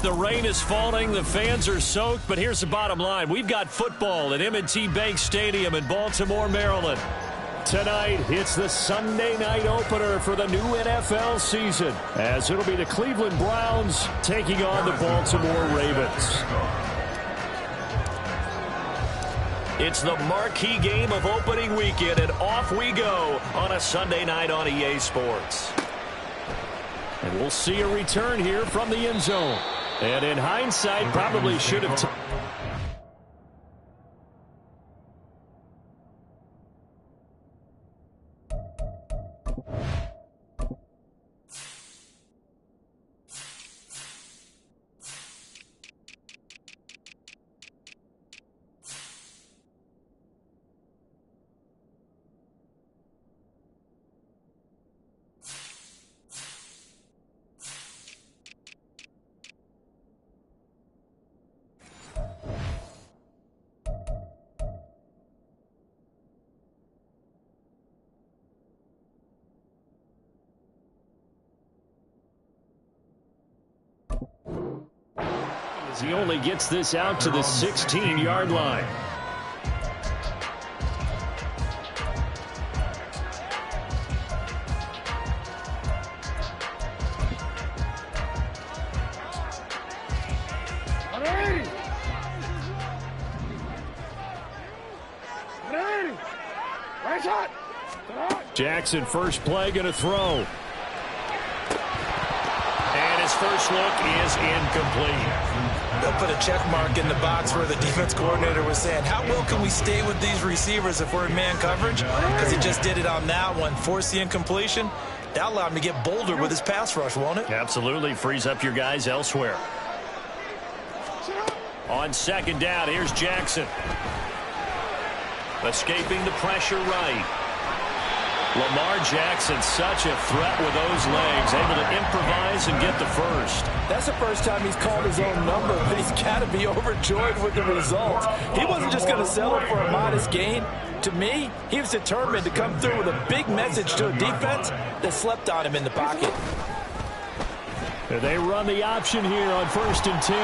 The rain is falling, the fans are soaked, but here's the bottom line. We've got football at M&T Bank Stadium in Baltimore, Maryland. Tonight, it's the Sunday night opener for the new NFL season, as it'll be the Cleveland Browns taking on the Baltimore Ravens. It's the marquee game of opening weekend, and off we go on a Sunday night on EA Sports. And we'll see a return here from the end zone. And in hindsight, probably should have... As he only gets this out to the 16-yard line. Jackson, first play, going to throw. And his first look is incomplete. They'll put a check mark in the box where the defense coordinator was saying, how well can we stay with these receivers if we're in man coverage? Because he just did it on that one, forced the incompletion. That allowed him to get bolder with his pass rush, won't it? Absolutely. Frees up your guys elsewhere. On second down, here's Jackson. Escaping the pressure right. Lamar Jackson, such a threat with those legs, able to improvise and get the first. That's the first time he's called his own number, but he's got to be overjoyed with the result. He wasn't just going to settle for a modest gain. To me, he was determined to come through with a big message to a defense that slept on him in the pocket. They run the option here on 1st and 10.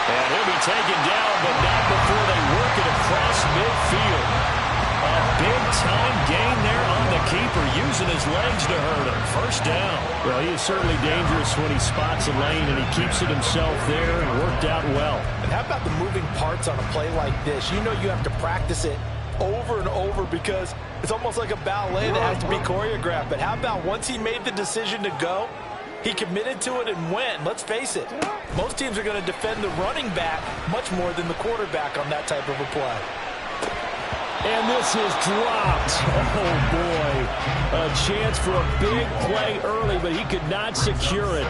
And he'll be taken down, but not before they work it across midfield. A big-time gain there on the keeper, using his legs to hurt him. First down. Well, he is certainly dangerous when he spots a lane, and he keeps it himself there and worked out well. And how about the moving parts on a play like this? You know you have to practice it over and over because it's almost like a ballet that has to be choreographed. But how about once he made the decision to go, he committed to it and went. Let's face it, most teams are going to defend the running back much more than the quarterback on that type of a play. And this is dropped. Oh, boy. A chance for a big play early, but he could not secure it.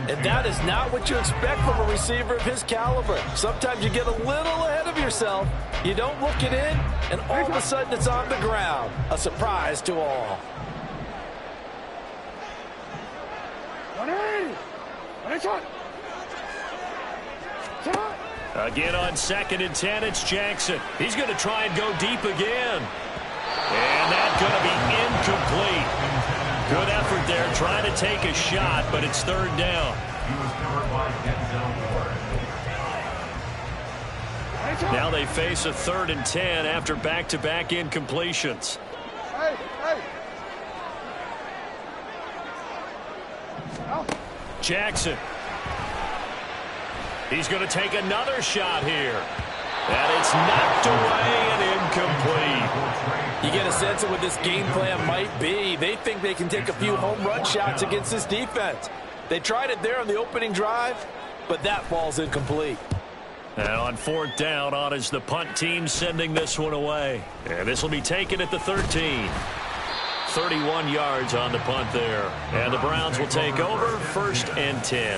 And that is not what you expect from a receiver of his caliber. Sometimes you get a little ahead of yourself. You don't look it in, and all of a sudden it's on the ground. A surprise to all. Again on 2nd and 10, it's Jackson. He's going to try and go deep again. And that's going to be incomplete. Good effort there, trying to take a shot, but it's 3rd down. Now they face a 3rd and 10 after back-to-back incompletions. Jackson. He's going to take another shot here. And it's knocked away and incomplete. You get a sense of what this game plan might be. They think they can take a few home run shots against this defense. They tried it there on the opening drive, but that ball's incomplete. And on 4th down, on is the punt team sending this one away. And this will be taken at the 13. 31 yards on the punt there. And the Browns will take over 1st and 10.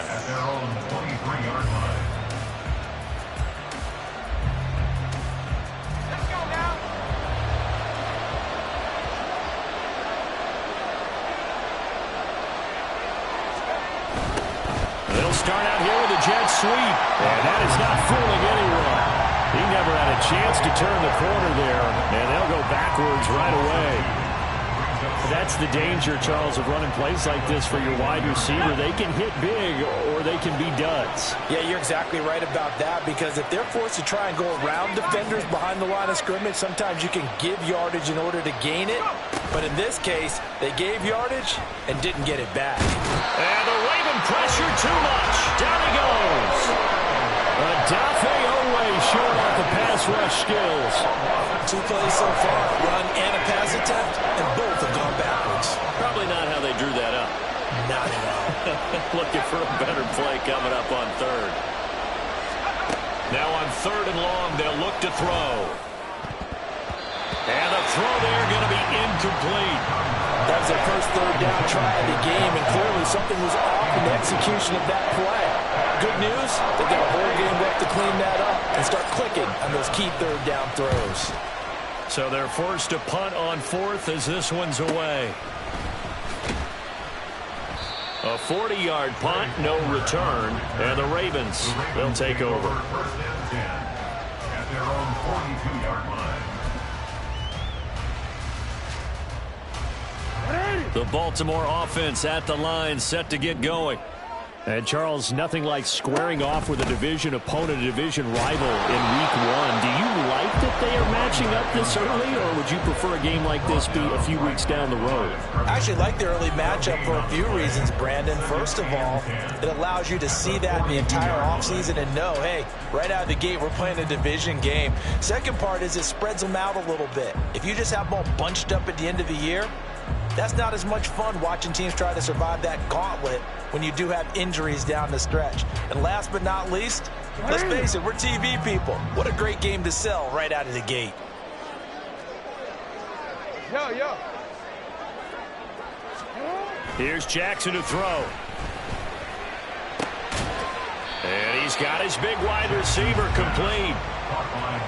start out here with a jet sweep. And that is not fooling anyone. He never had a chance to turn the corner there, and they'll go backwards right away. That's the danger, Charles, of running plays like this for your wide receiver. They can hit big or they can be duds. Yeah, you're exactly right about that, because if they're forced to try and go around defenders behind the line of scrimmage, sometimes you can give yardage in order to gain it. But in this case, they gave yardage and didn't get it back. And the Raven pressure too much. Down he goes. Odafe Oweh showing off the pass rush skills. 2 plays so far, run and a pass attempt, and both have gone backwards. Probably not how they drew that up. Not at all. Looking for a better play coming up on third. Now on 3rd and long, they'll look to throw. And the throw there going to be incomplete. That was their first 3rd down try of the game, and clearly something was off in the execution of that play. Good news, they've got a whole game left to clean that up and start clicking on those key 3rd down throws. So they're forced to punt on 4th as this one's away. A 40-yard punt, no return, and the Ravens, they'll take over. First and 10 at their own 42-yard line. The Baltimore offense at the line, set to get going. And, Charles, nothing like squaring off with a division opponent, a division rival in Week 1. Do you like that they are matching up this early, or would you prefer a game like this be a few weeks down the road? I actually like the early matchup for a few reasons, Brandon. First of all, it allows you to see that in the entire offseason and know, hey, right out of the gate, we're playing a division game. Second part is it spreads them out a little bit. If you just have them all bunched up at the end of the year, that's not as much fun watching teams try to survive that gauntlet when you do have injuries down the stretch. And last but not least, let's face it, we're TV people. What a great game to sell right out of the gate. Yo. Here's Jackson to throw. And he's got his big wide receiver complete.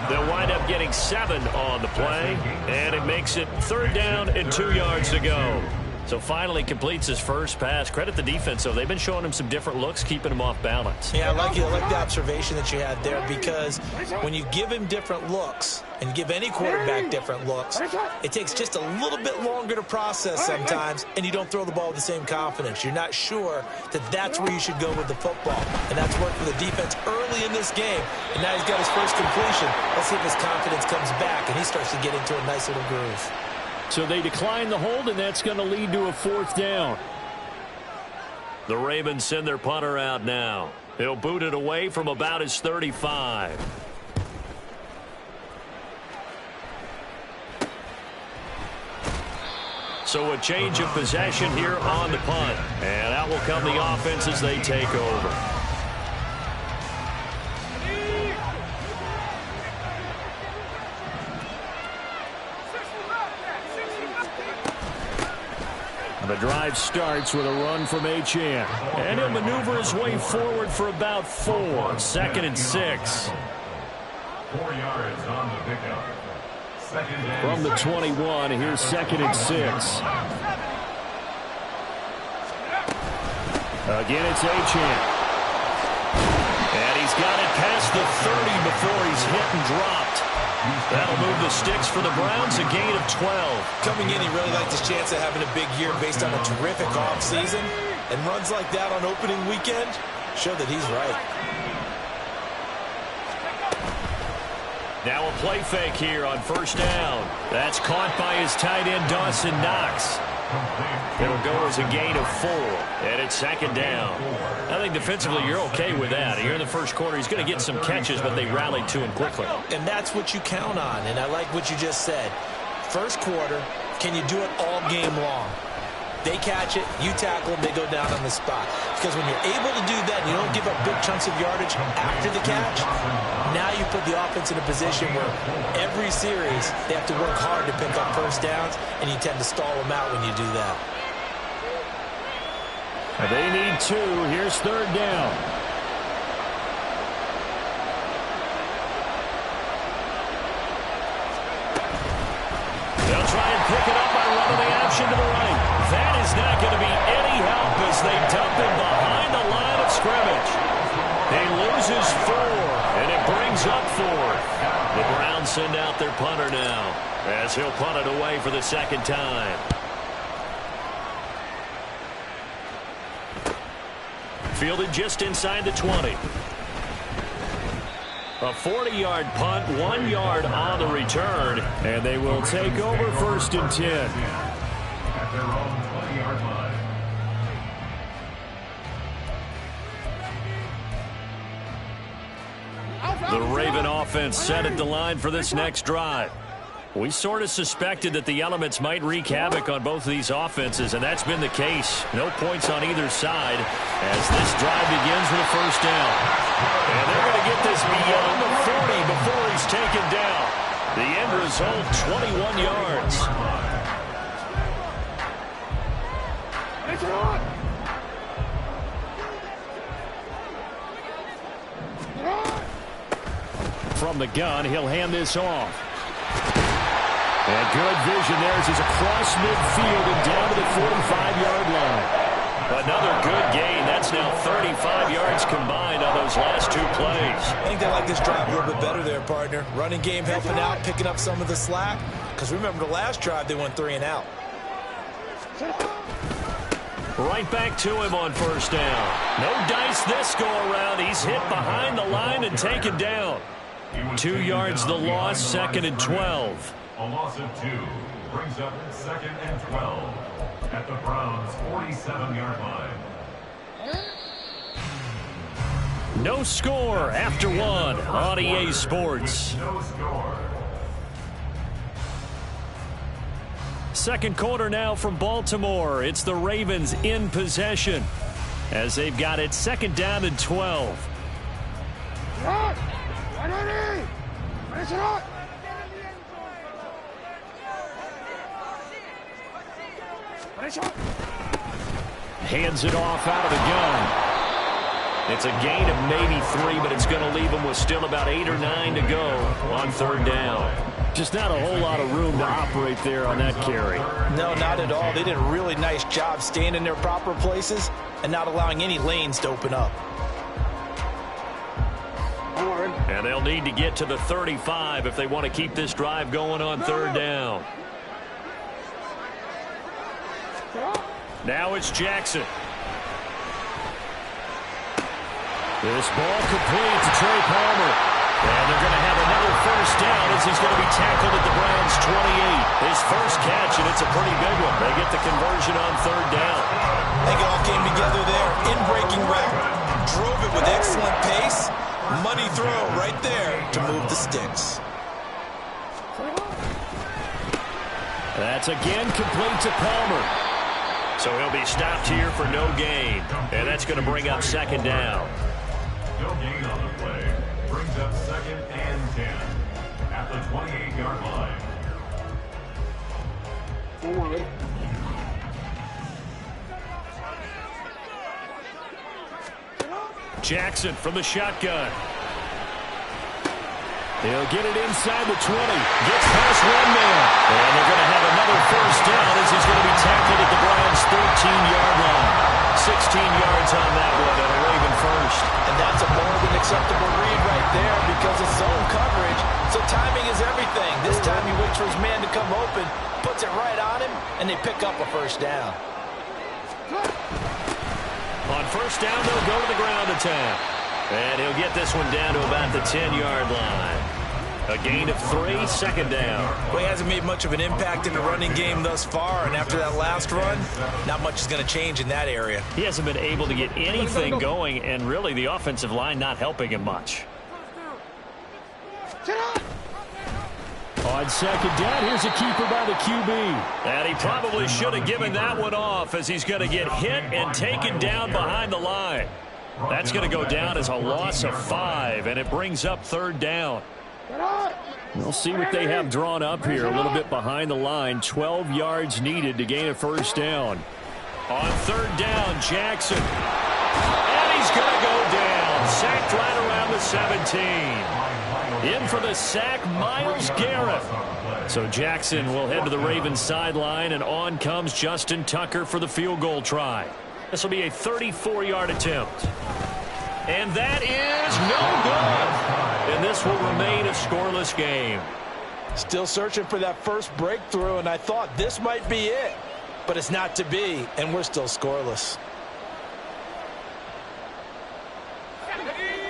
They'll wind up getting 7 on the play, and it makes it 3rd down and 2 yards to go. So finally completes his first pass. Credit the defense, though. They've been showing him some different looks, keeping him off balance. Yeah, I like the observation that you had there, because when you give him different looks and you give any quarterback different looks, it takes just a little bit longer to process sometimes, and you don't throw the ball with the same confidence. You're not sure that that's where you should go with the football, and that's worked for the defense early in this game, and now he's got his first completion. Let's see if his confidence comes back, and he starts to get into a nice little groove. So they decline the hold, and that's going to lead to a 4th down. The Ravens send their punter out now. He'll boot it away from about his 35. So a change of possession here on the punt. And out will come the offense as they take over. The drive starts with a run from Achane. And he'll maneuver his way forward for about 4. 2nd and 6. 4 yards on the pickup. From the 21, here's 2nd and 6. Again, it's Achane. And he's got it past the 30 before he's hit and dropped. That'll move the sticks for the Browns, a gain of 12. Coming in, he really liked his chance of having a big year based on a terrific offseason. And runs like that on opening weekend show that he's right. Now a play fake here on 1st down. That's caught by his tight end, Dawson Knox. It'll go as a gain of 4, and it's 2nd down. I think defensively you're okay with that. Here in the first quarter, he's going to get some catches, but they rallied to him quickly. And that's what you count on, and I like what you just said. First quarter, can you do it all game long? They catch it, you tackle them, they go down on the spot. Because when you're able to do that and you don't give up big chunks of yardage after the catch, now you put the offense in a position where every series they have to work hard to pick up 1st downs, and you tend to stall them out when you do that. They need 2. Here's 3rd down. They'll try and pick it up by running the option to the right. That is not going to be any help as they dump him behind the line of scrimmage. send out their punter now, as he'll punt it away for the second time. Fielded just inside the 20. A 40-yard punt, 1 yard on the return, and they will take over 1st and 10. At their own 20-yard line. The Raven offense set at the line for this next drive. We sort of suspected that the elements might wreak havoc on both of these offenses, and that's been the case. No points on either side as this drive begins with a 1st down. And they're going to get this beyond the 40 before he's taken down. The end result, 21 yards. From the gun, he'll hand this off. And good vision there as he's across midfield and down to the 45-yard line. Another good gain. That's now 35 yards combined on those last 2 plays. I think they like this drive a little bit better there, partner. Running game helping out, picking up some of the slack. Because remember the last drive, they went 3 and out. Right back to him on 1st down. No dice this go around. He's hit behind the line and taken down. 2 yards the loss, 2nd and 12. A loss of 2 brings up 2nd and 12 at the Browns' 47-yard line. No score after 1 on EA Sports. No score. Second quarter now from Baltimore. It's the Ravens in possession as they've got it 2nd down and 12. Hands it off out of the gun. It's a gain of maybe 3, but it's going to leave them with still about 8 or 9 to go on 3rd down. Just not a whole lot of room to operate there on that carry. No, not at all. They did a really nice job staying in their proper places and not allowing any lanes to open up. And they'll need to get to the 35 if they want to keep this drive going on 3rd down. Now it's Jackson. This ball complete to Trey Palmer. And they're going to have another 1st down as he's going to be tackled at the Browns' 28. His first catch, and it's a pretty big one. They get the conversion on 3rd down. I think it all came together there. In-breaking route. Drove it with excellent pace. Money throw right there to move the sticks. That's again complete to Palmer. So he'll be stopped here for no gain. And that's going to bring up 2nd down. No gain on the play. Brings up 2nd and 10 at the 28-yard line. Jackson from the shotgun. He'll get it inside the 20. Gets past 1 man. And they're going to have another 1st down as he's going to be tackled at the Browns' 13-yard line. 16 yards on that one and a Raven first. And that's a more than acceptable read right there because it's zone coverage. So timing is everything. This time he waits for his man to come open, puts it right on him, and they pick up a 1st down. On 1st down, they'll go to the ground attack. And he'll get this one down to about the 10-yard line. A gain of 3, 2nd down. Well, he hasn't made much of an impact in the running game thus far, and after that last run, not much is going to change in that area. He hasn't been able to get anything going, and really the offensive line not helping him much. On 2nd down, here's a keeper by the QB. And he probably should have given that one off as he's going to get hit and taken down behind the line. That's going to go down as a loss of 5, and it brings up 3rd down. We'll see what they have drawn up here. A little bit behind the line. 12 yards needed to gain a 1st down. On 3rd down, Jackson. And he's going to go down. Sacked right around the 17. In for the sack, Myles Garrett. So Jackson will head to the Ravens sideline, and on comes Justin Tucker for the field goal try. This will be a 34-yard attempt. And that is no good. And this will remain a scoreless game. Still searching for that first breakthrough, and I thought this might be it. But it's not to be, and we're still scoreless.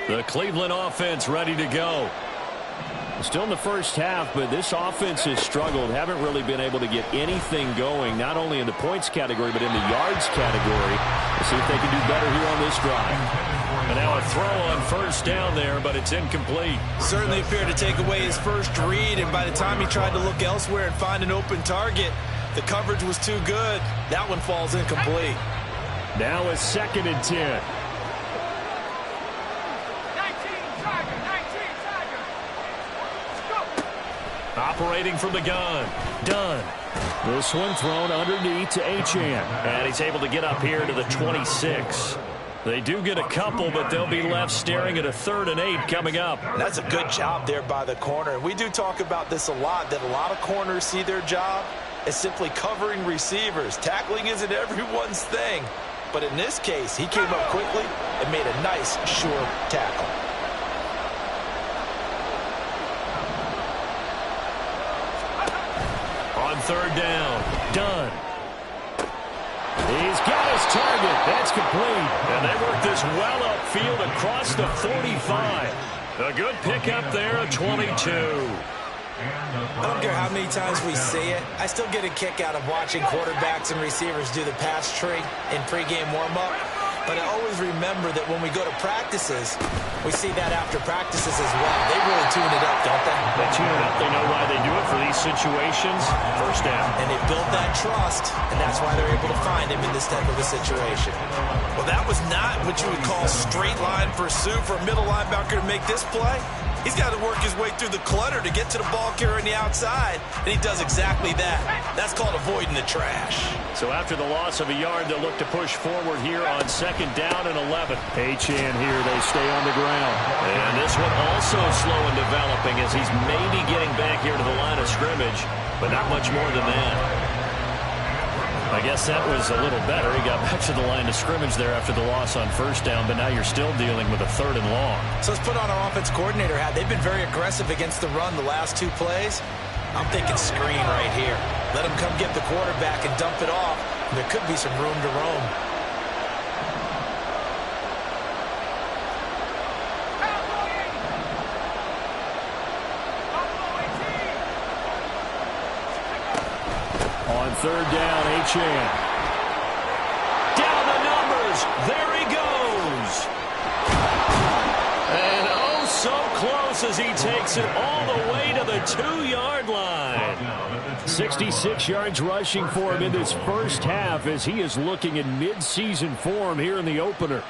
The Cleveland offense ready to go. Still in the first half, but this offense has struggled. Haven't really been able to get anything going, not only in the points category, but in the yards category. We'll see if they can do better here on this drive. And now a throw on first down there, but it's incomplete. Certainly appeared to take away his first read, and by the time he tried to look elsewhere and find an open target, the coverage was too good. That one falls incomplete. Now a 2nd and 10. Operating from the gun. Dunn. This one thrown underneath to Achane. And he's able to get up here to the 26. They do get a couple, but they'll be left staring at a 3rd and 8 coming up. That's a good job there by the corner. And we do talk about this a lot, that a lot of corners see their job as simply covering receivers. Tackling isn't everyone's thing. But in this case, he came up quickly and made a nice, sure tackle. On 3rd down, Dunn. He's got his target. That's complete. And they work this well upfield across the 45. A good pickup there, a 22. I don't care how many times we see it. I still get a kick out of watching quarterbacks and receivers do the pass tree in pregame warm-up. But I always remember that when we go to practices, we see that after practices as well. They really tune it up, don't they? They tune it up. They know why they do it for these situations. First down. And they build that trust, and that's why they're able to find him in this type of a situation. Well, that was not what you would call straight line pursuit for a middle linebacker to make this play. He's got to work his way through the clutter to get to the ball carrier on the outside, and he does exactly that. That's called avoiding the trash. So after the loss of a yard, they'll look to push forward here on 2nd down and 11. Achane here, they stay on the ground. And this one also slow in developing as he's maybe getting back here to the line of scrimmage, but not much more than that. I guess that was a little better. He got back to the line of scrimmage there after the loss on 1st down, but now you're still dealing with a 3rd and long. So let's put on our offense coordinator hat. They've been very aggressive against the run the last 2 plays. I'm thinking screen right here. Let him come get the quarterback and dump it off. There could be some room to roam. On 3rd down, Achane. Down the numbers. There he goes. And oh, so close as he takes it all the way to the 2-yard line. 66 yards rushing for him in this first half as he is looking in mid-season form here in the opener.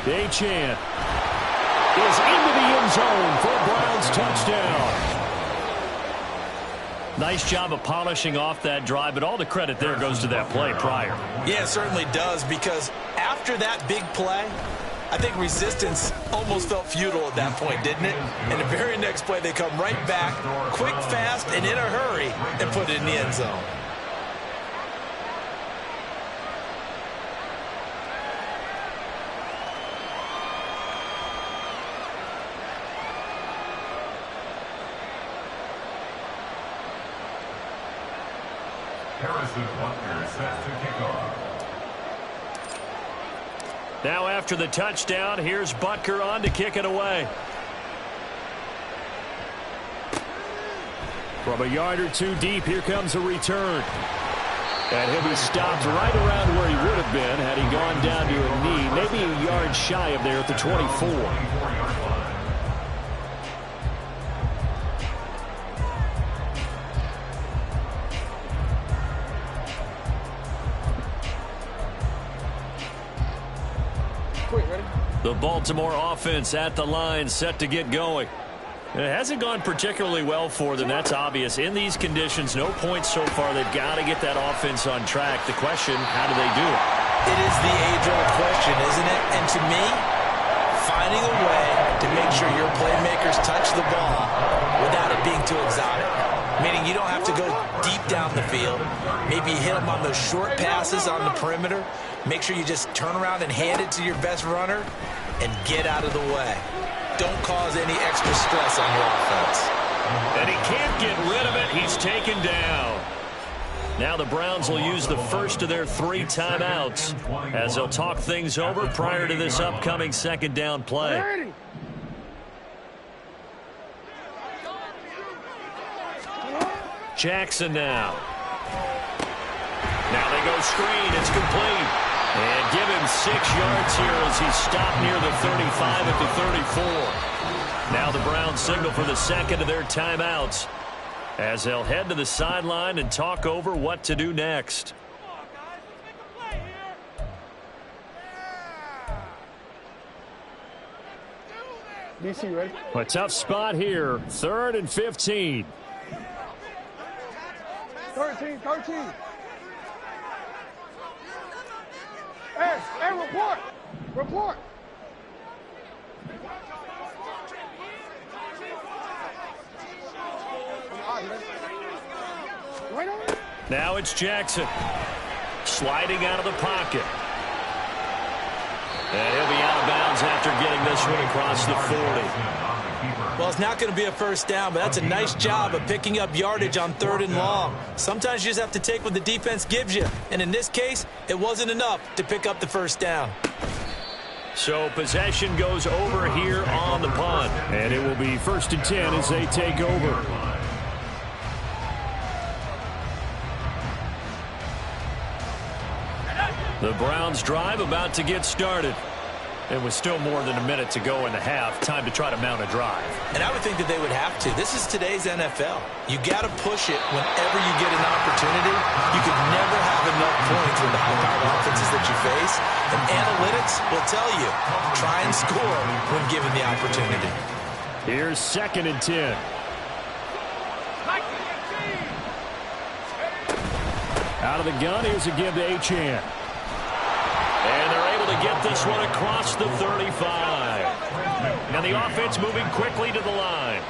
Achane is into the end zone for a Browns touchdown. Nice job of polishing off that drive, but all the credit there goes to that play prior. Yeah, it certainly does, because after that big play, I think resistance almost felt futile at that point, didn't it? And the very next play, they come right back, quick, fast, and in a hurry, and put it in the end zone. Harrison Butker set to kick off. Now after the touchdown, here's Butker on to kick it away. From a yard or 2 deep, here comes a return. And he'll be stopped right around where he would have been had he gone down to a knee, maybe a yard shy of there at the 24. The Baltimore offense at the line, set to get going. It hasn't gone particularly well for them, that's obvious. In these conditions, no points so far. They've got to get that offense on track. The question, how do they do it? It is the age-old question, isn't it? And to me, finding a way to make sure your playmakers touch the ball without it being too exotic. Meaning you don't have to go deep down the field. Maybe you hit them on those short passes on the perimeter. Make sure you just turn around and hand it to your best runner and get out of the way. Don't cause any extra stress on your offense. And he can't get rid of it. He's taken down. Now the Browns will use the first of their 3 timeouts as they'll talk things over prior to this upcoming second down play. Jackson now. Now they go screen. It's complete. And give him 6 yards here as he's stopped near the 35 at the 34. Now the Browns signal for the second of their timeouts as they'll head to the sideline and talk over what to do next. DC, ready? A tough spot here. 3rd and 15. 13. Hey, report. Report. Now it's Jackson. Sliding out of the pocket. And he'll be out of bounds after getting this one across the 40. Well, it's not going to be a first down, but that's a nice job of picking up yardage on 3rd and long. Sometimes you just have to take what the defense gives you. And in this case, it wasn't enough to pick up the first down. So possession goes over here on the punt. And it will be 1st and 10 as they take over. The Browns drive about to get started. It was still more than a minute to go in the half. Time to try to mount a drive. And I would think that they would have to. This is today's NFL. You got to push it whenever you get an opportunity. You could never have enough points with the high-powered offenses that you face. And analytics will tell you, try and score when given the opportunity. Here's 2nd and 10. Out of the gun, here's a give to Achane. And they're able to get this one across the 35. Now the offense moving quickly to the line.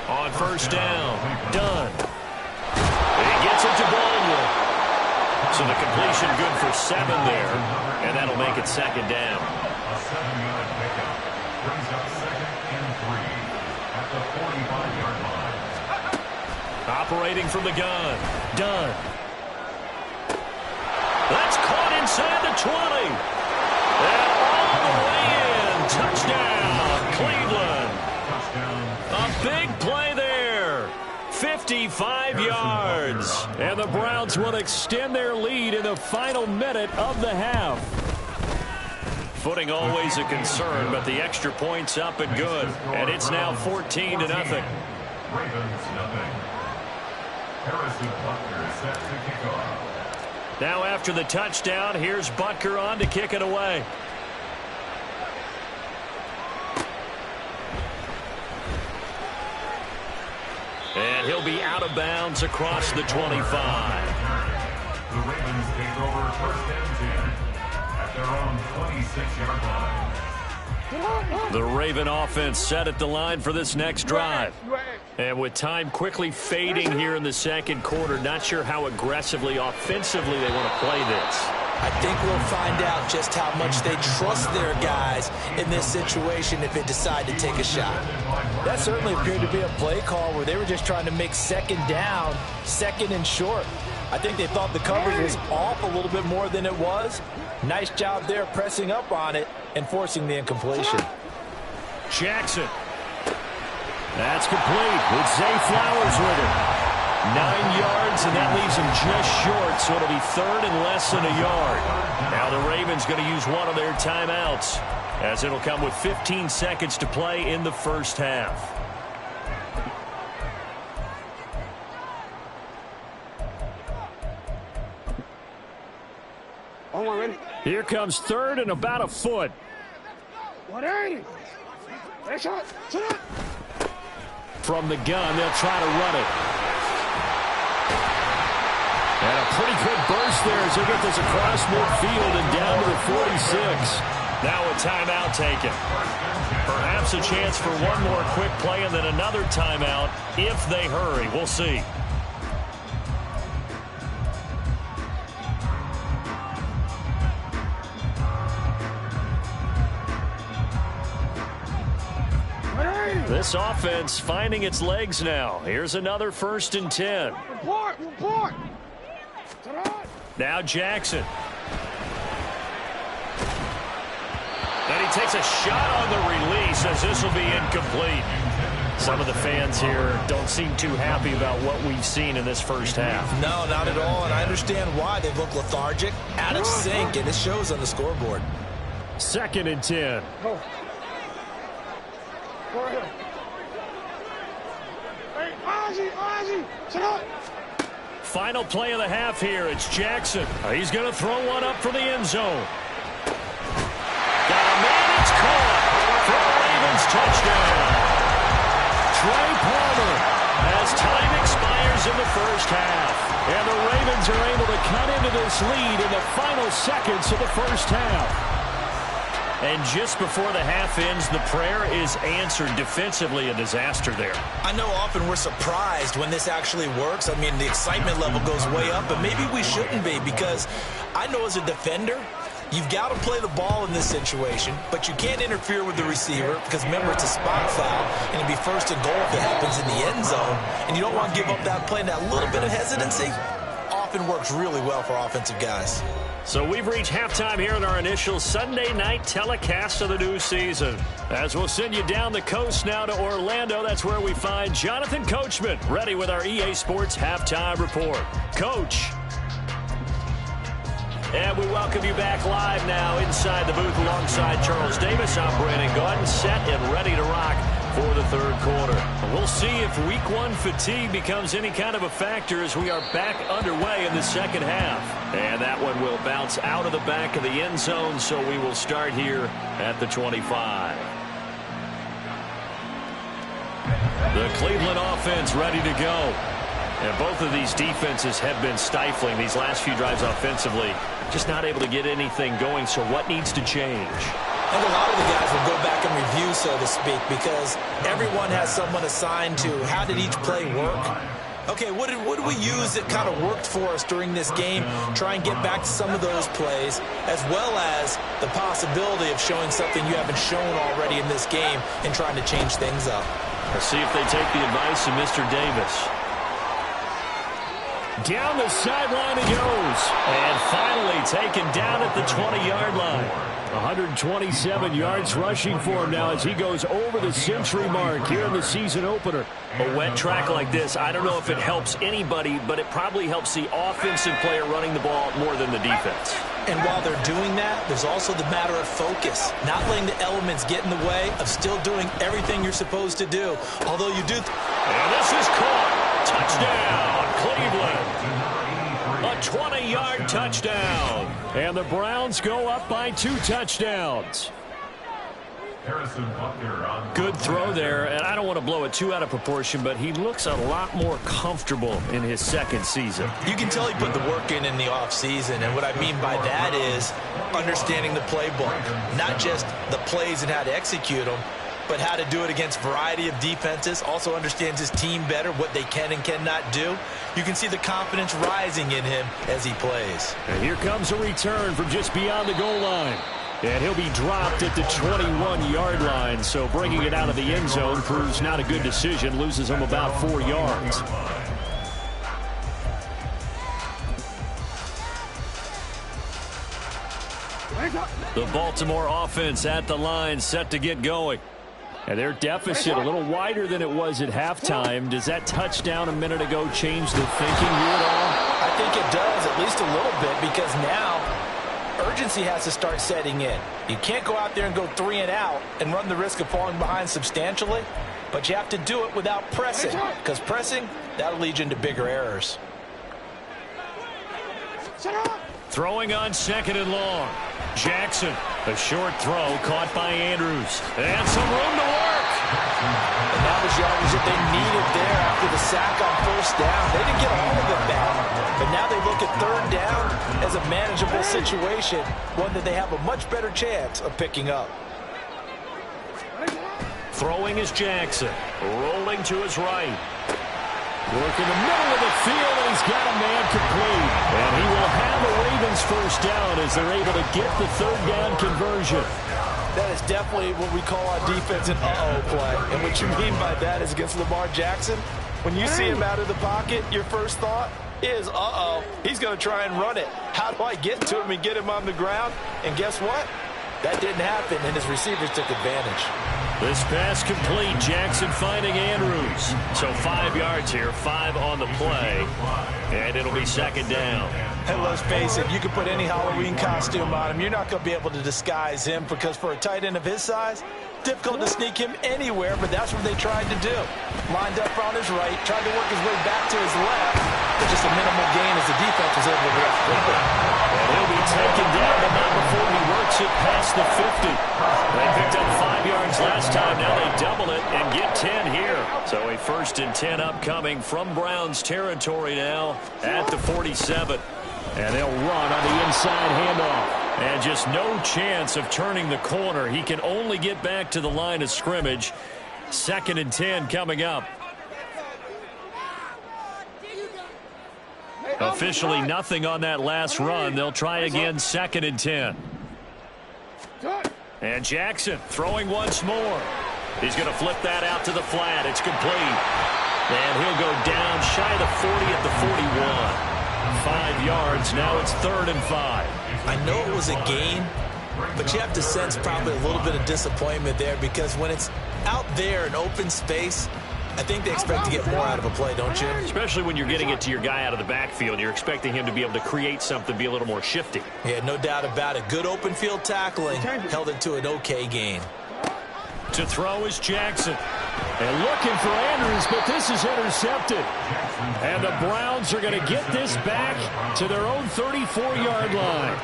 On 1st down, Dunn. And he gets it to Baldwin. So the completion good for 7 there. And that'll make it 2nd down. A 7-yard pickup brings up 2nd and 3 at the 45-yard line. Operating from the gun, Dunn. That's caught inside the 20. And all the way in. Touchdown, Cleveland. A big play there. 55 yards. And the Browns will extend their lead in the final minute of the half. Footing always a concern, but the extra point's up and good. And it's now 14-0. Ravens nothing. Harrison Butker set to kick off. Now after the touchdown, here's Butker on to kick it away. And he'll be out of bounds across the 25. The Ravens take over 1st and 10 at their own 26-yard line. The Raven offense set at the line for this next drive. And with time quickly fading here in the second quarter, not sure how aggressively, offensively they want to play this. I think we'll find out just how much they trust their guys in this situation if they decide to take a shot. That certainly appeared to be a play call where they were just trying to make 2nd down, 2nd and short. I think they thought the coverage was off a little bit more than it was. Nice job there pressing up on it and forcing the incompletion. Jackson. That's complete with Zay Flowers with it. 9 yards, and that leaves him just short, so it'll be 3rd and less than a yard. Now the Ravens going to use one of their timeouts, as it'll come with 15 seconds to play in the first half. Here comes 3rd and about a foot. 180. Hey, shot. From the gun, they'll try to run it. And a pretty good burst there as they get this across midfield and down to the 46. Now a timeout taken. Perhaps a chance for one more quick play and then another timeout if they hurry. We'll see. This offense finding its legs now. Here's another 1st and 10. Report. Now Jackson. And he takes a shot on the release as this will be incomplete. Some of the fans here don't seem too happy about what we've seen in this first half. No, not at all, and I understand why. They look lethargic, out of sync, and it shows on the scoreboard. 2nd and 10. Go. Go ahead. Hey, Ozzie, check out. Final play of the half here. It's Jackson. He's going to throw one up for the end zone. Got a man. It's caught for a Ravens touchdown. Trey Palmer as time expires in the first half. And the Ravens are able to cut into this lead in the final seconds of the first half. And just before the half ends, the prayer is answered. Defensively, a disaster there. I know often we're surprised when this actually works. I mean, the excitement level goes way up, but maybe we shouldn't be, because I know as a defender, you've got to play the ball in this situation, but you can't interfere with the receiver because, remember, it's a spot foul, and it'd be 1st and goal if it happens in the end zone, and you don't want to give up that play. And that little bit of hesitancy often works really well for offensive guys. So we've reached halftime here in our initial Sunday night telecast of the new season. As we'll send you down the coast now to Orlando, that's where we find Jonathan Coachman ready with our EA Sports Halftime Report. Coach. And we welcome you back live now inside the booth alongside Charles Davis. I'm Brandon Gaudin, set and ready to rock for the 3rd quarter. We'll see if week 1 fatigue becomes any kind of a factor as we are back underway in the 2nd half. And that one will bounce out of the back of the end zone, so we will start here at the 25. The Cleveland offense ready to go. And both of these defenses have been stifling these last few drives offensively. Just not able to get anything going, so what needs to change? I think a lot of the guys will go back and review, so to speak, because everyone has someone assigned to how did each play work. Okay, what did we use that kind of worked for us during this game? Try and get back to some of those plays, as well as the possibility of showing something you haven't shown already in this game and trying to change things up. Let's see if they take the advice of Mr. Davis. Down the sideline he goes. And finally taken down at the 20-yard line. 127 yards rushing for him now as he goes over the century mark here in the season opener. A wet track like this, I don't know if it helps anybody, but it probably helps the offensive player running the ball more than the defense. And while they're doing that, there's also the matter of focus. Not letting the elements get in the way of still doing everything you're supposed to do. Although you do... And this is caught. Touchdown, Cleveland. A 20-yard touchdown. And the Browns go up by 2 touchdowns. Good throw there, and I don't want to blow it too out of proportion, but he looks a lot more comfortable in his 2nd season. You can tell he put the work in the offseason, and what I mean by that is understanding the playbook. Not just the plays and how to execute them, but how to do it against a variety of defenses. Also understands his team better, what they can and cannot do. You can see the confidence rising in him as he plays. And here comes a return from just beyond the goal line. And he'll be dropped at the 21-yard line. So bringing it out of the end zone proves not a good decision. Loses him about 4 yards. The Baltimore offense at the line, set to get going. And their deficit a little wider than it was at halftime. Does that touchdown a minute ago change the thinking here at all? I think it does, at least a little bit, because now urgency has to start setting in. You can't go out there and go 3 and out and run the risk of falling behind substantially, but you have to do it without pressing, because pressing, that'll lead you into bigger errors. Throwing on 2nd and long. Jackson, a short throw caught by Andrews. And some room to work. And that was yardage that they needed there after the sack on 1st down. They didn't get all of it back, but now they look at 3rd down as a manageable situation, one that they have a much better chance of picking up. Throwing is Jackson. Rolling to his right. Work in the middle of the field, and he's got a man complete. And he will have the Ravens first down as they're able to get the third down conversion. That is definitely what we call on defense an uh-oh play. And what you mean by that is against Lamar Jackson, when you see him out of the pocket, your first thought is, uh-oh, he's going to try and run it. How do I get to him and get him on the ground? And guess what? That didn't happen, and his receivers took advantage. This pass complete. Jackson finding Andrews. So 5 yards here, 5 on the play, and it'll be second down. And let's face it, you can put any Halloween costume on him. You're not going to be able to disguise him because for a tight end of his size, difficult to sneak him anywhere, but that's what they tried to do. Lined up on his right, tried to work his way back to his left, but just a minimal gain as the defense was able to react quickly. And he'll be taken down, but not before he works it past the 50. They picked up 5 yards last time. Now they double it and get 10 here. So a 1st and 10 upcoming from Browns territory now at the 47. And they'll run on the inside handoff. And just no chance of turning the corner. He can only get back to the line of scrimmage. 2nd and 10 coming up. Officially nothing on that last run. They'll try again 2nd and 10. And Jackson throwing once more. He's going to flip that out to the flat. It's complete. And he'll go down shy of the 40 at the 41. 5 yards. Now it's 3rd and 5. I know it was a gain, but you have to sense probably a little bit of disappointment there because when it's out there in open space, I think they expect to get more out of a play, don't you? Especially when you're getting it to your guy out of the backfield. You're expecting him to be able to create something, be a little more shifty. Yeah, no doubt about it. Good open field tackling held it to an okay gain. To throw is Jackson. And looking for Andrews, but this is intercepted. And the Browns are going to get this back to their own 34-yard line.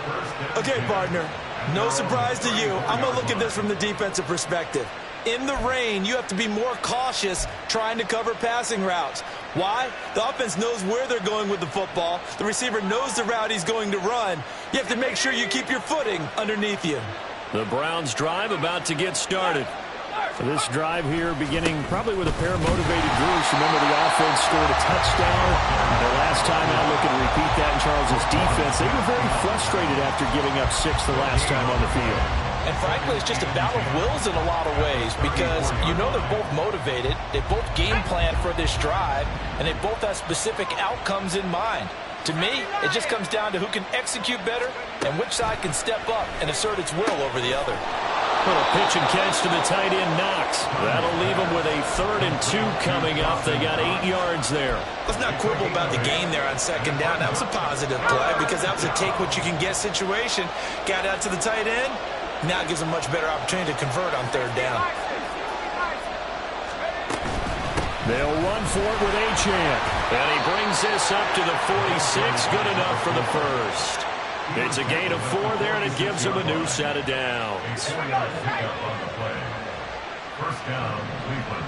Okay, partner, no surprise to you. I'm going to look at this from the defensive perspective. In the rain, you have to be more cautious trying to cover passing routes. Why? The offense knows where they're going with the football. The receiver knows the route he's going to run. You have to make sure you keep your footing underneath you. The Browns drive about to get started. For this drive here beginning probably with a pair of motivated Bruce. Remember the offense scored a touchdown. The last time out, looking to repeat that in Charles' defense. They were very frustrated after giving up 6 the last time on the field. And frankly, it's just a battle of wills in a lot of ways because you know they're both motivated. They both game plan for this drive, and they both have specific outcomes in mind. To me, it just comes down to who can execute better and which side can step up and assert its will over the other. Little pitch and catch to the tight end, Knox. That'll leave them with a 3rd and 2 coming up. They got 8 yards there. Let's not quibble about the gain there on 2nd down. That was a positive play because that was a take-what-you-can-get situation. Got out to the tight end. Now it gives them a much better opportunity to convert on 3rd down. They'll run for it with Achane. And he brings this up to the 46. Good enough for the first. It's a gain of 4 there, and it gives him a new set of downs. 4-yard pickup on the play. 1st down, Cleveland.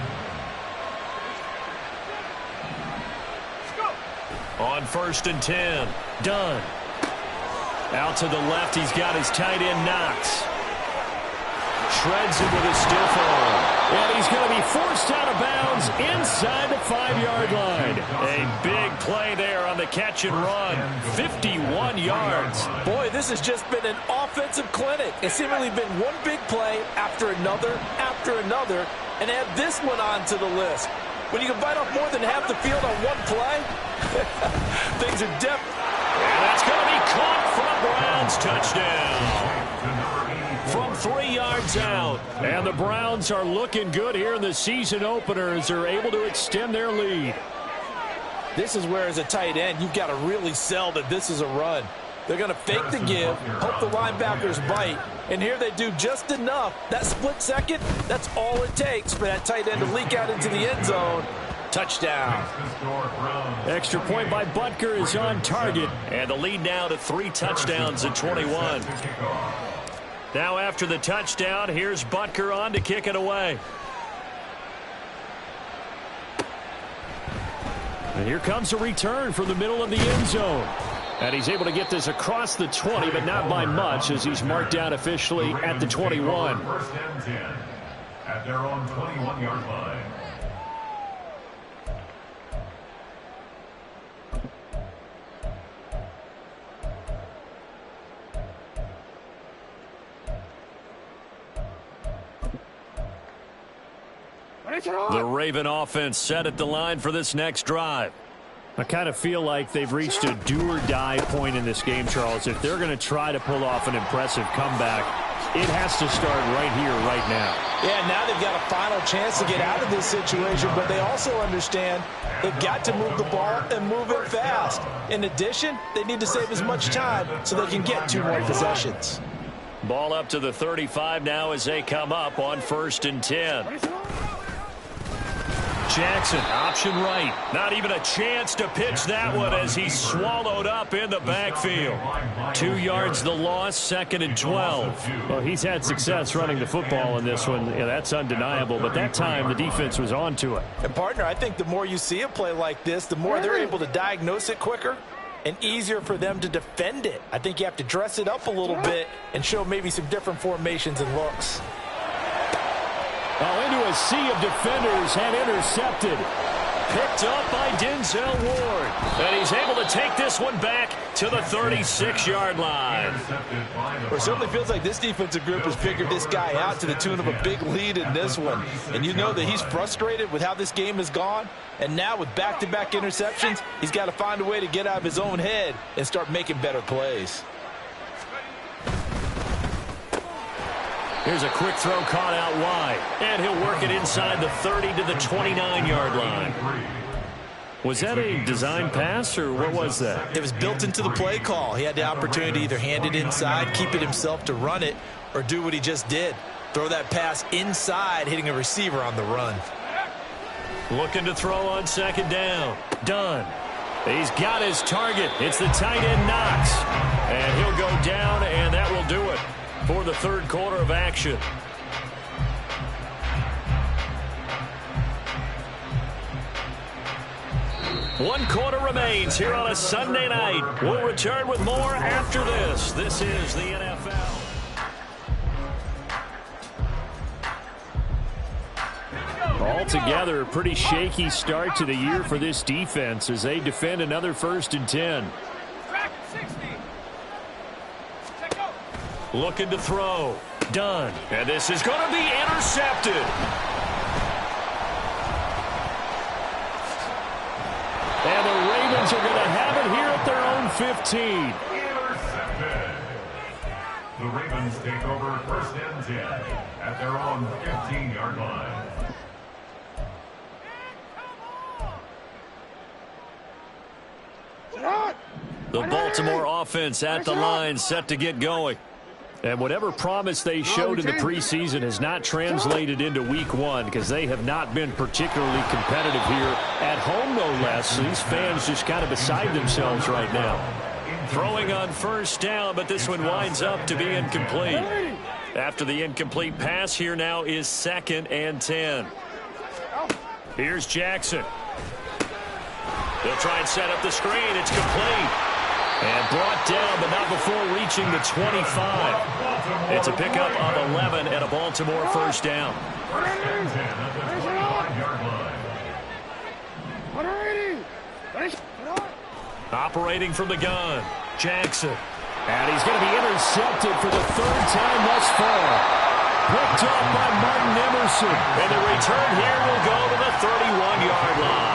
On 1st and 10, Dunn. Out to the left, he's got his tight end, Knox. Shreds him with a stiff arm. And he's going to be forced out of bounds inside the 5-yard line. A big play there on the catch and run. 51 yards. Boy, this has just been an offensive clinic. It's seemingly been one big play after another, and add this one onto the list. When you can bite off more than half the field on one play, things are different. And that's going to be caught for a Browns touchdown. From 3 yards out. And the Browns are looking good here in the season opener as they're able to extend their lead. This is where, as a tight end, you've got to really sell that this is a run. They're going to fake the give, hope the linebackers bite, and here they do just enough. That split second, that's all it takes for that tight end to leak out into the end zone. Touchdown. Extra point by Butker is on target. And the lead now to 3 touchdowns at 21. Now after the touchdown, here's Butker on to kick it away. And here comes a return from the middle of the end zone. And he's able to get this across the 20, but not by much, as he's marked down officially at the 21. First and 10 at their own 21-yard line. The Raven offense set at the line for this next drive. I kind of feel like they've reached a do-or-die point in this game, Charles. If they're going to try to pull off an impressive comeback, it has to start right here, right now. Yeah, now they've got a final chance to get out of this situation, but they also understand they've got to move the ball and move it fast. In addition, they need to save as much time so they can get 2 more possessions. Ball up to the 35 now as they come up on 1st and 10. Jackson, option right. Not even a chance to pitch that one as he's swallowed up in the backfield. 2 yards the loss, 2nd and 12. Well, he's had success running the football in this one. Yeah, that's undeniable, but that time the defense was on to it. And, partner, I think the more you see a play like this, the more they're able to diagnose it quicker and easier for them to defend it. I think you have to dress it up a little bit and show maybe some different formations and looks. Into a sea of defenders and intercepted. Picked up by Denzel Ward. And he's able to take this one back to the 36-yard line. Well, it certainly feels like this defensive group has figured this guy out to the tune of a big lead in this one. And you know that he's frustrated with how this game has gone. And now with back-to-back interceptions, he's got to find a way to get out of his own head and start making better plays. Here's a quick throw caught out wide. And he'll work it inside the 30 to the 29-yard line. Was that a design pass, or what was that? It was built into the play call. He had the opportunity to either hand it inside, keep it himself to run it, or do what he just did. Throw that pass inside, hitting a receiver on the run. Looking to throw on 2nd down. Done. He's got his target. It's the tight end, Knox. And he'll go down, and that will do it for the 3rd quarter of action. One quarter remains here on a Sunday night. We'll return with more after this. This is the NFL. Altogether, a pretty shaky start to the year for this defense as they defend another 1st and 10. Looking to throw. Done. And this is going to be intercepted. And the Ravens are going to have it here at their own 15. Intercepted. The Ravens take over 1st and 10 at their own 15-yard line. The Baltimore offense at the line, set to get going. And whatever promise they showed in the preseason has not translated into week 1 because they have not been particularly competitive here at home, no less. These fans just kind of beside themselves right now. Throwing on 1st down, but this one winds up to be incomplete. After the incomplete pass, here now is 2nd and 10. Here's Jackson. They'll try and set up the screen. It's complete. And brought down, but not before reaching the 25. It's a pickup of 11 and a Baltimore 1st down. Operating from the gun, Jackson. And he's going to be intercepted for the 3rd time thus far. Picked up by Martin Emerson. And the return here will go to the 31-yard line.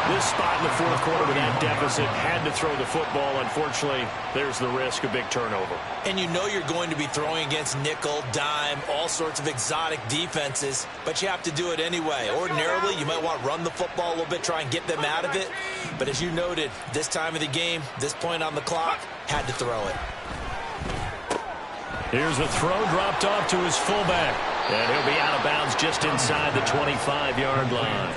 This spot in the 4th quarter with that deficit had to throw the football. Unfortunately, there's the risk of big turnover. And you know you're going to be throwing against nickel, dime, all sorts of exotic defenses, but you have to do it anyway. Ordinarily, you might want to run the football a little bit, try and get them out of it. But as you noted, this time of the game, this point on the clock, had to throw it. Here's a throw dropped off to his fullback. And he'll be out of bounds just inside the 25-yard line.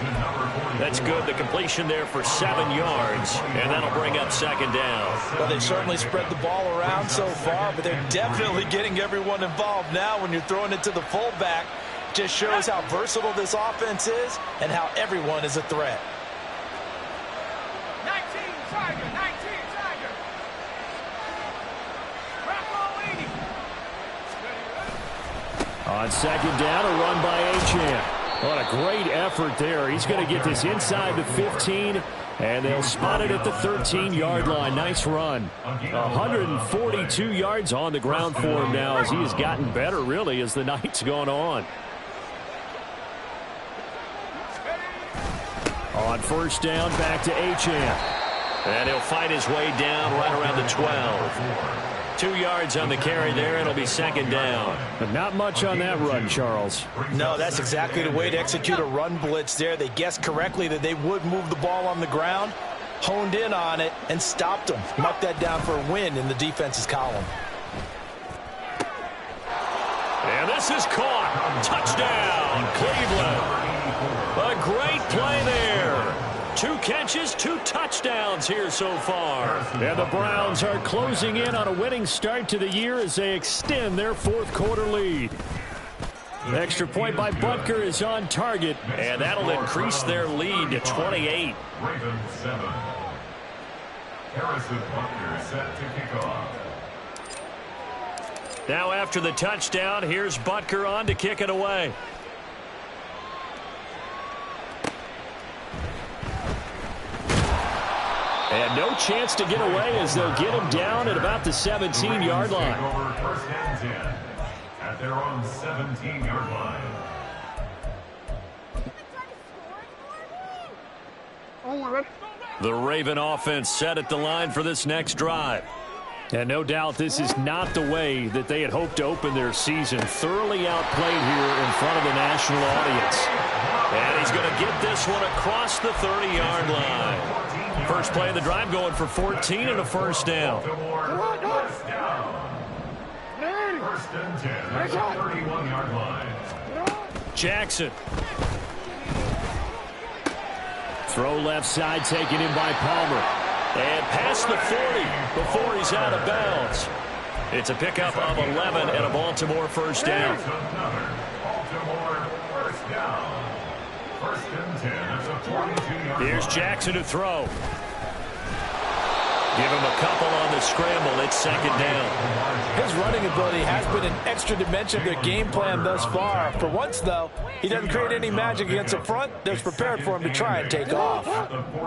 That's good. The completion there for 7 yards. And that'll bring up 2nd down. Well, they've certainly spread the ball around so far, but they're definitely getting everyone involved now when you're throwing it to the fullback. Just shows how versatile this offense is and how everyone is a threat. 19 Tiger, 19 Tiger. On second down, a run by Achane. What a great effort there. He's going to get this inside the 15, and they'll spot it at the 13-yard line. Nice run. 142 yards on the ground for him now as he has gotten better, really, as the night's gone on. On first down, back to Achane. And he'll fight his way down right around the 12. 2 yards on the carry there. It'll be second down. But not much on that run, Charles. No, that's exactly the way to execute a run blitz there. They guessed correctly that they would move the ball on the ground, honed in on it, and stopped them. Marked that down for a win in the defense's column. And this is caught. Touchdown, Cleveland. A great play there. 2 catches, 2 touchdowns here so far. And the Browns are closing in on a winning start to the year as they extend their fourth-quarter lead. Extra point by Butker is on target, and that'll increase their lead to 28. Ravens 7. Harrison Butker set to kick off. Now after the touchdown, here's Butker on to kick it away. And no chance to get away as they'll get him down at about the 17-yard line. Over first and 10 at their own 17-yard line. The Raven offense set at the line for this next drive. And no doubt this is not the way that they had hoped to open their season. Thoroughly outplayed here in front of the national audience. And he's going to get this one across the 30-yard line. First play of the drive going for 14 and a first down. First and 10 at the 31-yard line. Jackson. Throw left side taken in by Palmer. And past the 40 before he's out of bounds. It's a pickup of 11 and a Baltimore first down. Another Baltimore first down. First and 10 at the 42-yard line. Here's Jackson to throw. Give him a couple on the scramble. It's second down. His running ability has been an extra dimension of their game plan thus far. For once, though, he doesn't create any magic against the front that's prepared for him to try and take off.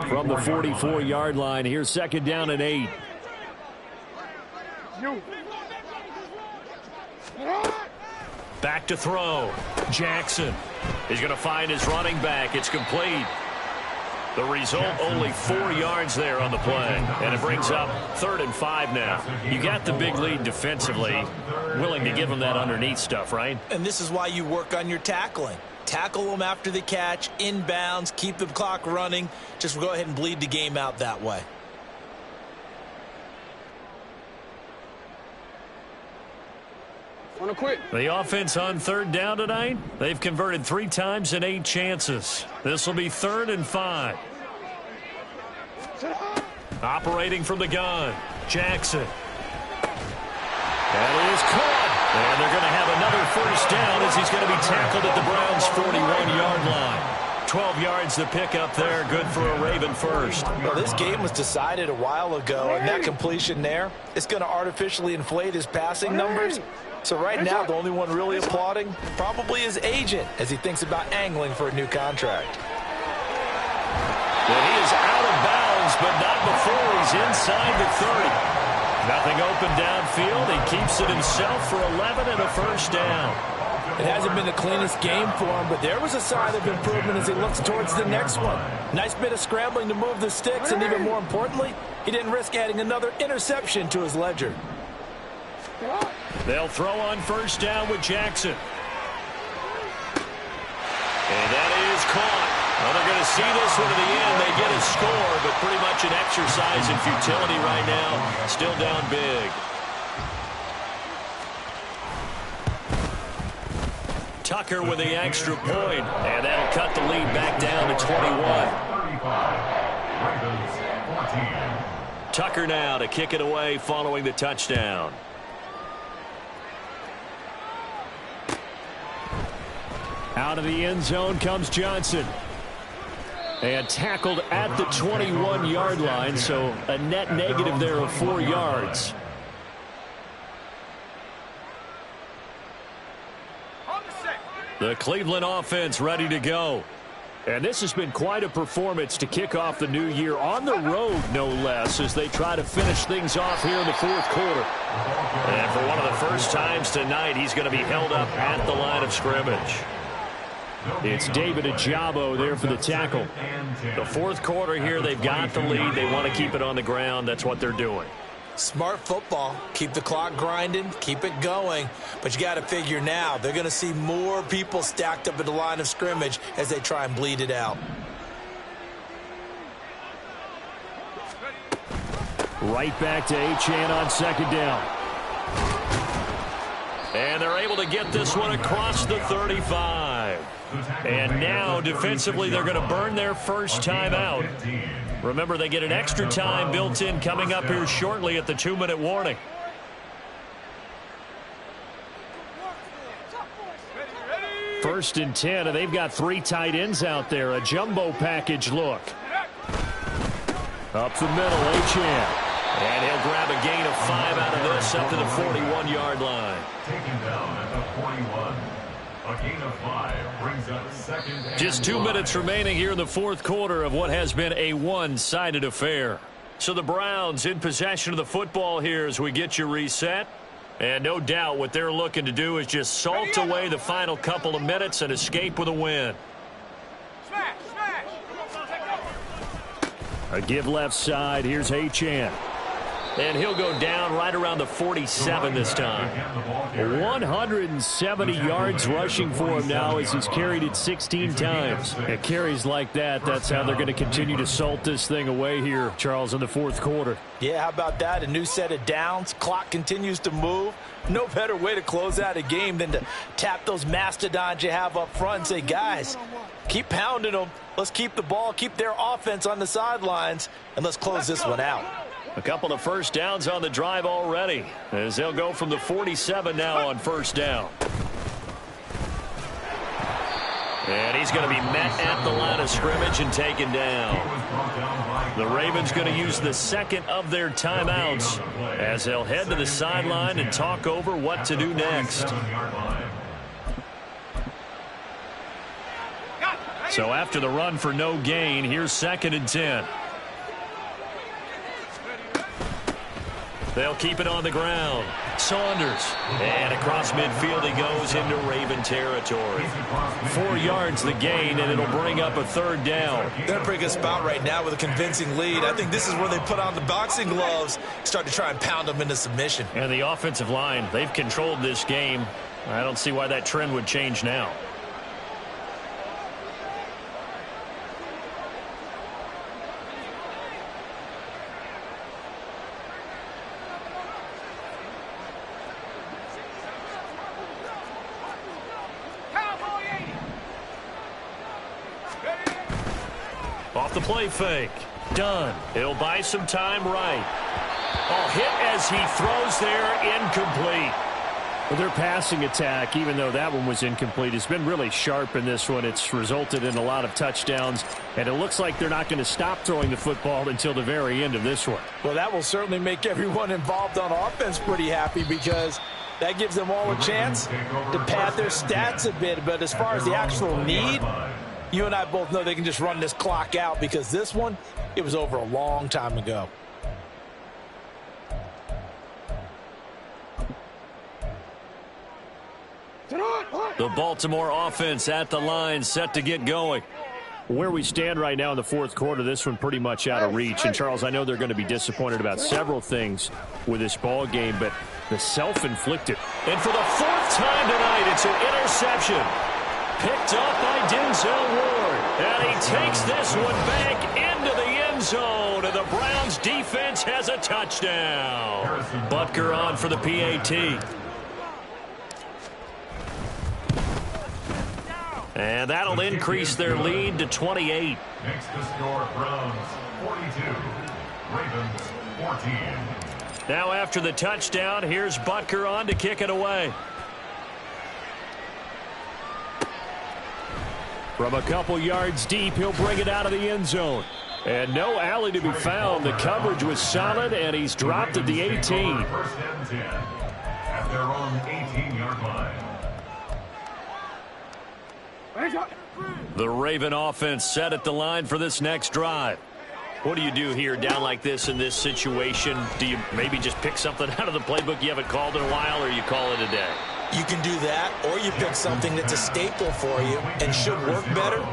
From the 44-yard line, here's second down and 8. Back to throw. Jackson is going to find his running back. It's complete. The result, only 4 yards there on the play. And it brings up 3rd and 5 now. You got the big lead defensively. Willing to give them that underneath stuff, right? And this is why you work on your tackling. Tackle them after the catch, inbounds, keep the clock running. Just go ahead and bleed the game out that way. The offense on 3rd down tonight, they've converted 3 times in 8 chances. This will be 3rd and 5. Operating from the gun, Jackson. That is caught. And they're going to have another first down as he's going to be tackled at the Browns' 41-yard line. 12 yards to pick up there, good for a Raven first. Well, this game was decided a while ago, and that completion there is going to artificially inflate his passing numbers. So right now, the only one really applauding probably his agent as he thinks about angling for a new contract. And he is out of bounds, but not before he's inside the 30. Nothing open downfield. He keeps it himself for 11 and a first down. It hasn't been the cleanest game for him, but there was a sign of improvement as he looks towards the next one. Nice bit of scrambling to move the sticks, and even more importantly, he didn't risk adding another interception to his ledger. They'll throw on first down with Jackson. And that is caught. Well, they're going to see this one to the end. They get a score, but pretty much an exercise in futility right now. Still down big. Tucker with the extra point, and that'll cut the lead back down to 21. 35. Ravens 14. Tucker now to kick it away following the touchdown. Out of the end zone comes Johnson. And tackled at the 21-yard line, so a net negative there of 4 yards. The Cleveland offense ready to go. And this has been quite a performance to kick off the new year on the road, no less, as they try to finish things off here in the fourth quarter. And for one of the first times tonight, he's going to be held up at the line of scrimmage. It's David Ojabo there for the tackle. The fourth quarter here, they've got the lead. They want to keep it on the ground. That's what they're doing. Smart football. Keep the clock grinding, keep it going. But you got to figure now, they're going to see more people stacked up at the line of scrimmage as they try and bleed it out. Right back to Achane on second down. And they're able to get this one across the 35. And now, defensively, they're going to burn their first time out. Remember, they get an extra time built in coming up here shortly at the 2-minute warning. First and 10, and they've got 3 tight ends out there. A jumbo package look. Up the middle, Achane. And he'll grab a gain of 5 out of this up to the 41-yard line. Taken down at the 41. A gain of 5 brings up second. Just 2 minutes remaining here in the fourth quarter of what has been a one-sided affair. So the Browns in possession of the football here as we get you reset. And no doubt what they're looking to do is just salt away the final couple of minutes and escape with a win. A give left side. Here's Achane. And he'll go down right around the 47 this time. 170 yards rushing for him now as he's carried it 16 times. At carries like that, that's how they're going to continue to salt this thing away here, Charles, in the fourth quarter. Yeah, how about that? A new set of downs. Clock continues to move. No better way to close out a game than to tap those mastodons you have up front and say, guys, keep pounding them. Let's keep the ball, keep their offense on the sidelines, and let's close this one out. A couple of first downs on the drive already as they'll go from the 47 now on first down. And he's going to be met at the line of scrimmage and taken down. The Ravens going to use the second of their timeouts as they'll head to the sideline and talk over what to do next. So after the run for no gain, here's second and 10. They'll keep it on the ground. Saunders. And across midfield he goes into Raven territory. 4 yards the gain, and it'll bring up a third down. They're in a pretty good spot right now with a convincing lead. I think this is where they put on the boxing gloves, start to try and pound them into submission. And the offensive line, they've controlled this game. I don't see why that trend would change now. Off the play fake. Done. He'll buy some time right. Oh, hit as he throws there, incomplete. Well, their passing attack, even though that one was incomplete, has been really sharp in this one. It's resulted in a lot of touchdowns, and it looks like they're not going to stop throwing the football until the very end of this one. Well, that will certainly make everyone involved on offense pretty happy because that gives them all a chance to pad their stats a bit. But as far as the actual need, you and I both know they can just run this clock out because this one, it was over a long time ago. The Baltimore offense at the line, set to get going. Where we stand right now in the fourth quarter, this one pretty much out of reach. And, Charles, I know they're going to be disappointed about several things with this ball game, but the self-inflicted. And for the fourth time tonight, it's an interception. Picked up by Denzel Ward. And he takes this one back into the end zone. And the Browns defense has a touchdown. Butker on for the PAT. And that'll increase their lead to 28. Next to score, Browns 42, Ravens 14. Now after the touchdown, here's Butker on to kick it away. From a couple yards deep, he'll bring it out of the end zone. And no alley to be found. The coverage was solid, and he's dropped at the 18. First and 10 at their own 18-yard line. The Raven offense set at the line for this next drive. What do you do here down like this in this situation? Do you maybe just pick something out of the playbook you haven't called in a while, or you call it a day? You can do that, or you pick something that's a staple for you and should work better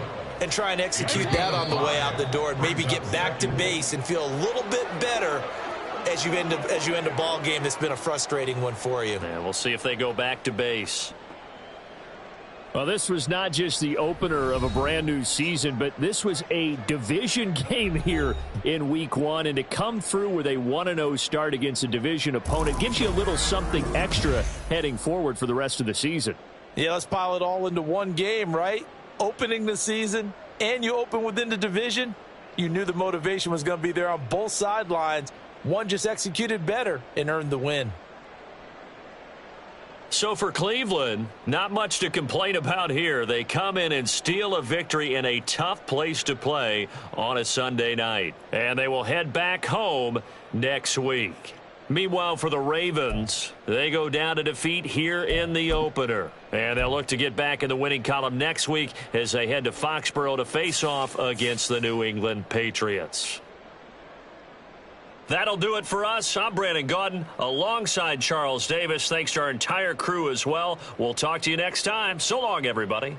and try and execute that on the way out the door and maybe get back to base and feel a little bit better as you end a ball game that's been a frustrating one for you. Yeah, we'll see if they go back to base. Well, this was not just the opener of a brand new season, but this was a division game here in week 1. And to come through with a 1-0 start against a division opponent gives you a little something extra heading forward for the rest of the season. Yeah, let's pile it all into one game, right? Opening the season, and you open within the division. You knew the motivation was going to be there on both sidelines. One just executed better and earned the win. So for Cleveland, not much to complain about here. They come in and steal a victory in a tough place to play on a Sunday night. And they will head back home next week. Meanwhile, for the Ravens, they go down to defeat here in the opener. And they'll look to get back in the winning column next week as they head to Foxborough to face off against the New England Patriots. That'll do it for us. I'm Brandon Gaudin alongside Charles Davis. Thanks to our entire crew as well. We'll talk to you next time. So long, everybody.